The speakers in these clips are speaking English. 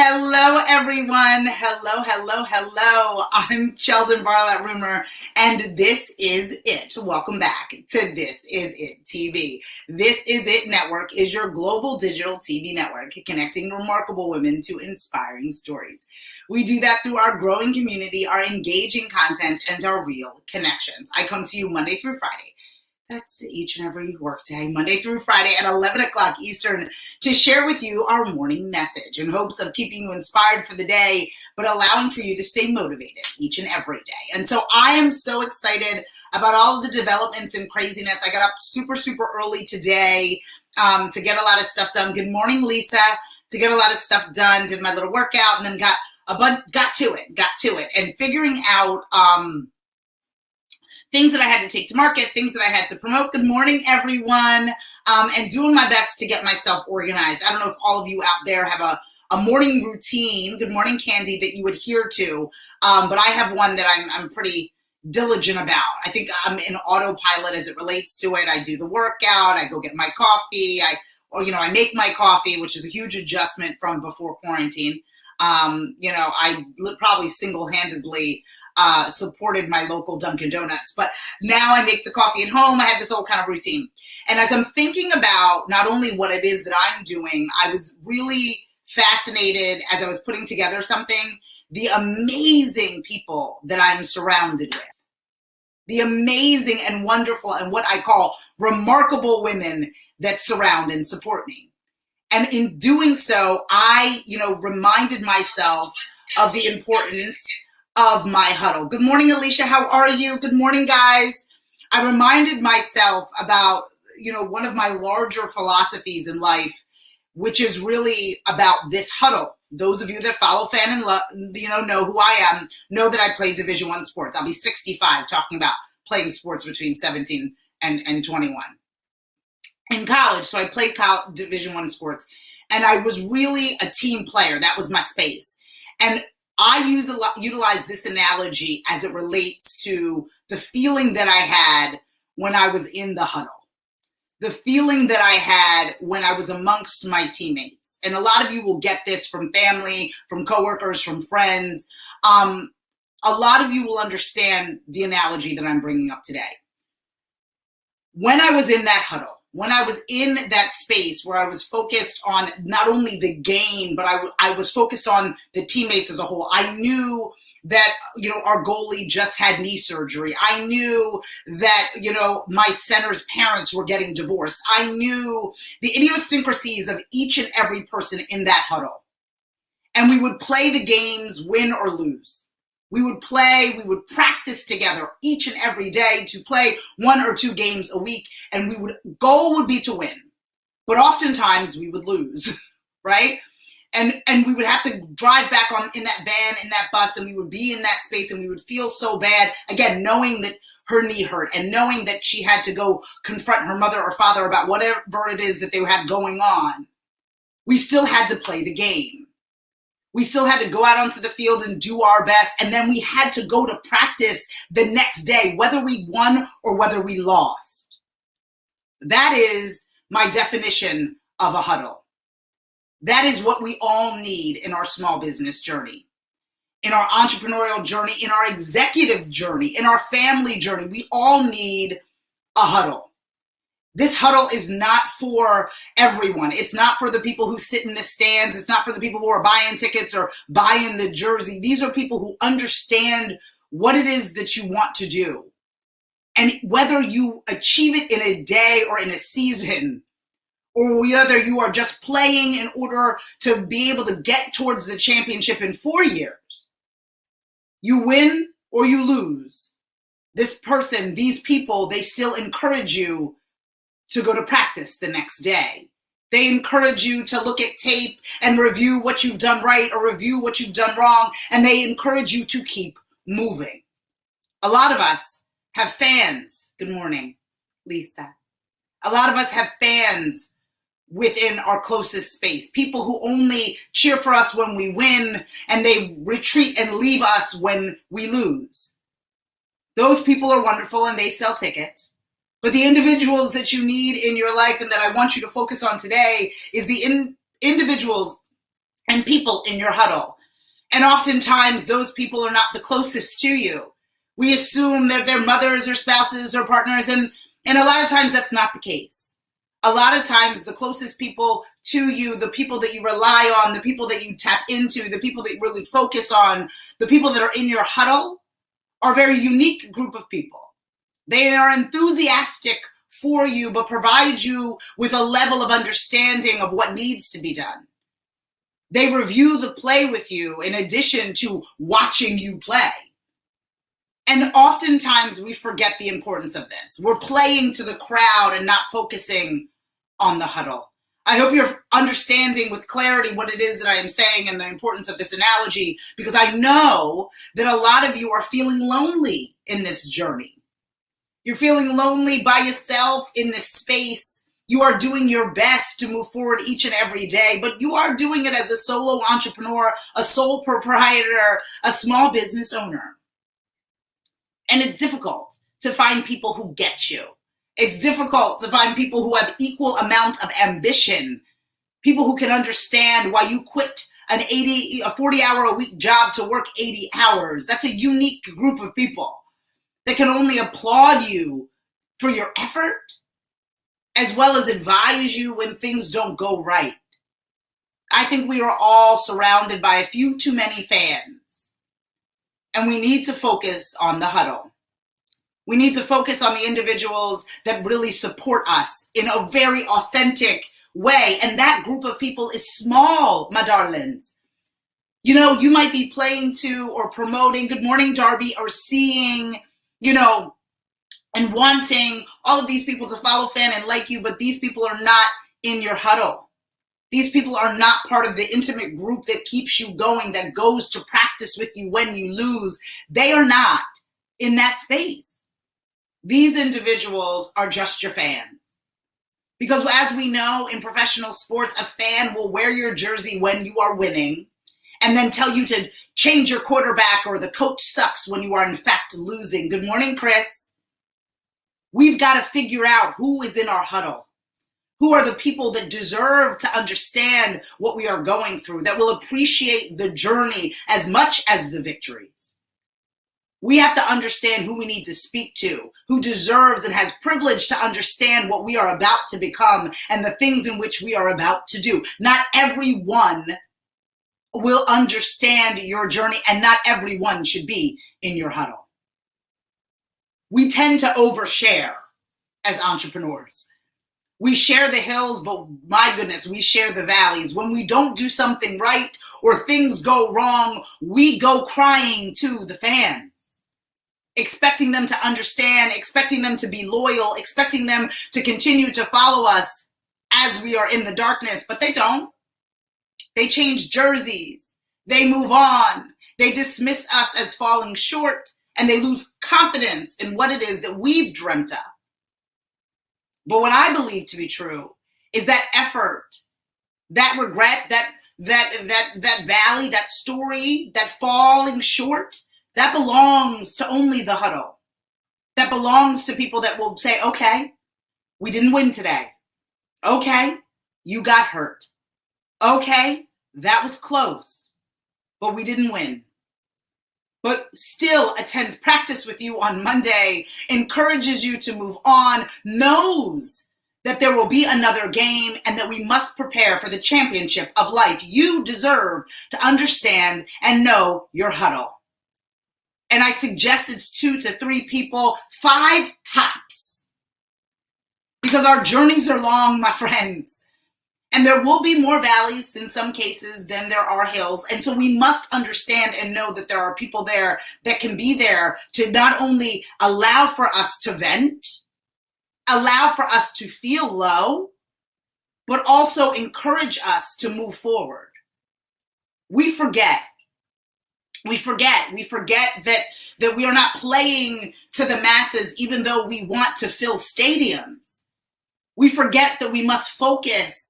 Hello, everyone. Hello. I'm Sheldon Barlett Rumor, and this is it. Welcome back to This Is It TV. This Is It Network is your global digital TV network connecting remarkable women to inspiring stories. We do that through our growing community, our engaging content, and our real connections. I come to you Monday through Friday. That's each and every workday, Monday through Friday at 11 o'clock Eastern, to share with you our morning message in hopes of keeping you inspired for the day, but allowing for you to stay motivated each and every day. And so I am so excited about all of the developments and craziness. I got up super early today to get a lot of stuff done. Good morning, Lisa. To get a lot of stuff done, did my little workout, and then got to it, and figuring out things that I had to take to market, things that I had to promote. Good morning, everyone, and doing my best to get myself organized. I don't know if all of you out there have a morning routine, good morning, Candy, that you adhere to, but I have one that I'm pretty diligent about. I think I'm in autopilot as it relates to it. I do the workout, I go get my coffee, I make my coffee, which is a huge adjustment from before quarantine. I probably single-handedly supported my local Dunkin' Donuts, but now I make the coffee at home. I have this whole kind of routine. And as I'm thinking about not only what it is that I'm doing, I was really fascinated as I was putting together something, the amazing people that I'm surrounded with, the amazing and wonderful and what I call remarkable women that surround and support me. And in doing so, I, reminded myself of the importance of my huddle. Good morning, Alicia. How are you? Good morning, guys. I reminded myself about, one of my larger philosophies in life, which is really about this huddle. Those of you that follow Fan and Love, know who I am, know that I play Division I sports. I'll be 65 talking about playing sports between 17 and 21 in college. So I played Division I sports, and I was really a team player. That was my space. And I utilize this analogy as it relates to the feeling that I had when I was in the huddle, the feeling that I had when I was amongst my teammates. And a lot of you will get this from family, from coworkers, from friends. A lot of you will understand the analogy that I'm bringing up today. When I was in that huddle, when I was in that space where I was focused on not only the game, but I was focused on the teammates as a whole. I knew that, our goalie just had knee surgery. I knew that, my center's parents were getting divorced. I knew the idiosyncrasies of each and every person in that huddle. And we would play the games, win or lose. We would practice together each and every day to play 1 or 2 games a week, and goal would be to win. But oftentimes we would lose, right? And we would have to drive back in that van, in that bus, and we would be in that space, and we would feel so bad, again, knowing that her knee hurt and knowing that she had to go confront her mother or father about whatever it is that they had going on. We still had to play the game. We still had to go out onto the field and do our best. And then we had to go to practice the next day, whether we won or whether we lost. That is my definition of a huddle. That is what we all need in our small business journey, in our entrepreneurial journey, in our executive journey, in our family journey. We all need a huddle. This huddle is not for everyone. It's not for the people who sit in the stands. It's not for the people who are buying tickets or buying the jersey. These are people who understand what it is that you want to do. And whether you achieve it in a day or in a season, or whether you are just playing in order to be able to get towards the championship in 4 years, you win or you lose. These people, they still encourage you to go to practice the next day. They encourage you to look at tape and review what you've done right or review what you've done wrong, and they encourage you to keep moving. A lot of us have fans. Good morning, Lisa. A lot of us have fans within our closest space, people who only cheer for us when we win, and they retreat and leave us when we lose. Those people are wonderful and they sell tickets. But the individuals that you need in your life and that I want you to focus on today is the individuals and people in your huddle. And oftentimes those people are not the closest to you. We assume that they're mothers or spouses or partners, and a lot of times that's not the case. A lot of times the closest people to you, the people that you rely on, the people that you tap into, the people that you really focus on, the people that are in your huddle are a very unique group of people. They are enthusiastic for you, but provide you with a level of understanding of what needs to be done. They review the play with you in addition to watching you play. And oftentimes we forget the importance of this. We're playing to the crowd and not focusing on the huddle. I hope you're understanding with clarity what it is that I am saying and the importance of this analogy, because I know that a lot of you are feeling lonely in this journey. You're feeling lonely by yourself in this space. You are doing your best to move forward each and every day, but you are doing it as a solo entrepreneur, a sole proprietor, a small business owner. And it's difficult to find people who get you. It's difficult to find people who have equal amount of ambition, people who can understand why you quit a 40-hour-a-week job to work 80 hours. That's a unique group of people that can only applaud you for your effort, as well as advise you when things don't go right. I think we are all surrounded by a few too many fans, and we need to focus on the huddle. We need to focus on the individuals that really support us in a very authentic way, and that group of people is small, my darlings. You know, you might be playing to or promoting, good morning, Darby, or seeing, and wanting all of these people to follow, fan, and like you, but these people are not in your huddle. These people are not part of the intimate group that keeps you going, that goes to practice with you when you lose. They are not in that space. These individuals are just your fans. Because as we know in professional sports, a fan will wear your jersey when you are winning and then tell you to change your quarterback or the coach sucks when you are in fact losing. Good morning, Chris. We've got to figure out who is in our huddle. Who are the people that deserve to understand what we are going through, that will appreciate the journey as much as the victories? We have to understand who we need to speak to, who deserves and has privilege to understand what we are about to become and the things in which we are about to do. Not everyone will understand your journey, and not everyone should be in your huddle. We tend to overshare as entrepreneurs. We share the hills, but my goodness, we share the valleys. When we don't do something right or things go wrong, we go crying to the fans, expecting them to understand, expecting them to be loyal, expecting them to continue to follow us as we are in the darkness, but they don't. They change jerseys. They move on. They dismiss us as falling short, and they lose confidence in what it is that we've dreamt up. But what I believe to be true is that effort, that regret, that valley, that story, that falling short, that belongs to only the huddle. That belongs to people that will say, okay, we didn't win today. Okay, you got hurt. Okay, that was close, but we didn't win. But still attends practice with you on Monday, encourages you to move on, knows that there will be another game and that we must prepare for the championship of life. You deserve to understand and know your huddle. And I suggest it's 2 to 3 people, 5 tops. Because our journeys are long, my friends. And there will be more valleys in some cases than there are hills. And so we must understand and know that there are people there that can be there to not only allow for us to vent, allow for us to feel low, but also encourage us to move forward. We forget that we are not playing to the masses, even though we want to fill stadiums. We forget that we must focus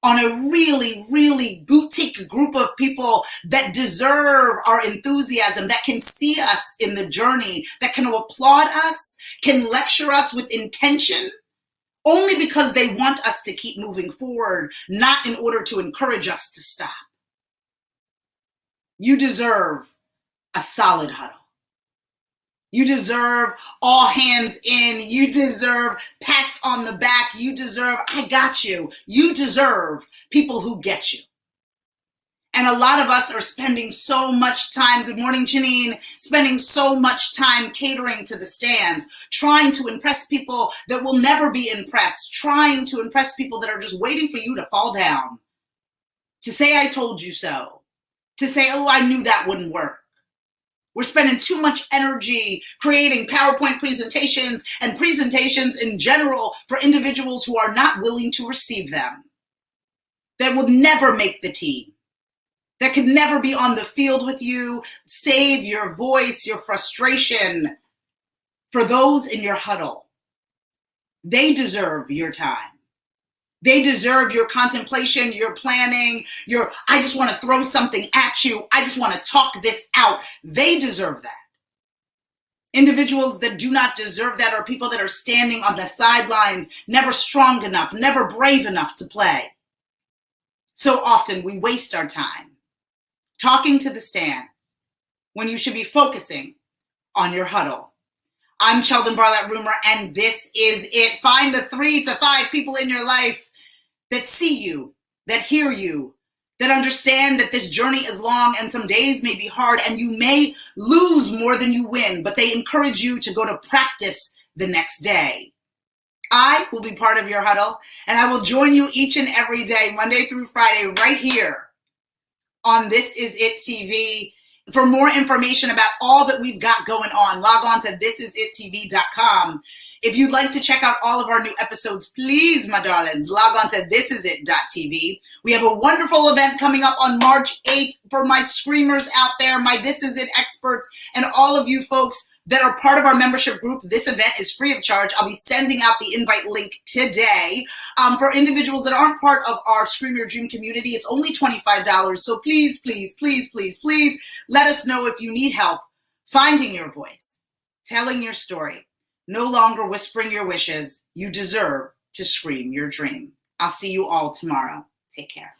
on a really, really boutique group of people that deserve our enthusiasm, that can see us in the journey, that can applaud us, can lecture us with intention, only because they want us to keep moving forward, not in order to encourage us to stop. You deserve a solid huddle. You deserve all hands in. You deserve pats on the back. You deserve, I got you. You deserve people who get you. And a lot of us are spending so much time, good morning, Janine, spending so much time catering to the stands, trying to impress people that will never be impressed, trying to impress people that are just waiting for you to fall down, to say, I told you so, to say, oh, I knew that wouldn't work. We're spending too much energy creating PowerPoint presentations and presentations in general for individuals who are not willing to receive them, that will never make the team, that could never be on the field with you. Save your voice, your frustration for those in your huddle. They deserve your time. They deserve your contemplation, your planning, I just want to throw something at you. I just want to talk this out. They deserve that. Individuals that do not deserve that are people that are standing on the sidelines, never strong enough, never brave enough to play. So often we waste our time talking to the stands when you should be focusing on your huddle. I'm Sheldon Barlett-Rumer, and this is it. Find the 3 to 5 people in your life that see you, that hear you, that understand that this journey is long and some days may be hard and you may lose more than you win, but they encourage you to go to practice the next day. I will be part of your huddle, and I will join you each and every day, Monday through Friday, right here on This Is It TV. For more information about all that we've got going on, log on to thisisItTV.com. If you'd like to check out all of our new episodes, please, my darlings, log on to thisisit.tv. We have a wonderful event coming up on March 8th for my screamers out there, my This Is It experts, and all of you folks that are part of our membership group. This event is free of charge. I'll be sending out the invite link today. For individuals that aren't part of our Scream Your Dream community, it's only $25. So please, please, please, please, please let us know if you need help finding your voice, telling your story, no longer whispering your wishes. You deserve to scream your dream. I'll see you all tomorrow. Take care.